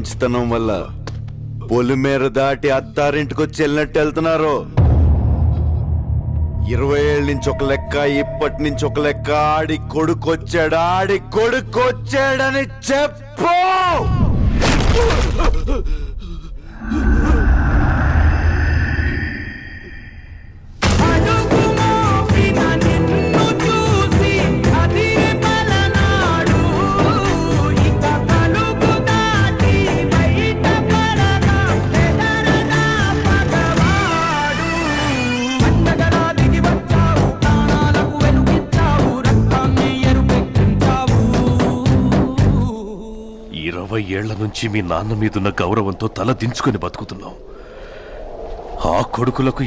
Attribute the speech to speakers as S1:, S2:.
S1: మంచితనం వల్ల పొలిమేర దాటి అత్తారింటికి వచ్చి వెళ్ళినట్టు వెళ్తున్నారు. 20 ఏళ్ళ నుంచి ఒక లెక్క, ఇప్పటి నుంచి ఒక లెక్క. ఆడి కొడుకొచ్చాడని చెప్పు.
S2: ఏళ్ల నుంచి మీ నాన్న మీదున్న గౌరవంతో తల దించుకొని బతుకుతున్నాం. ఆ కొడుకులకు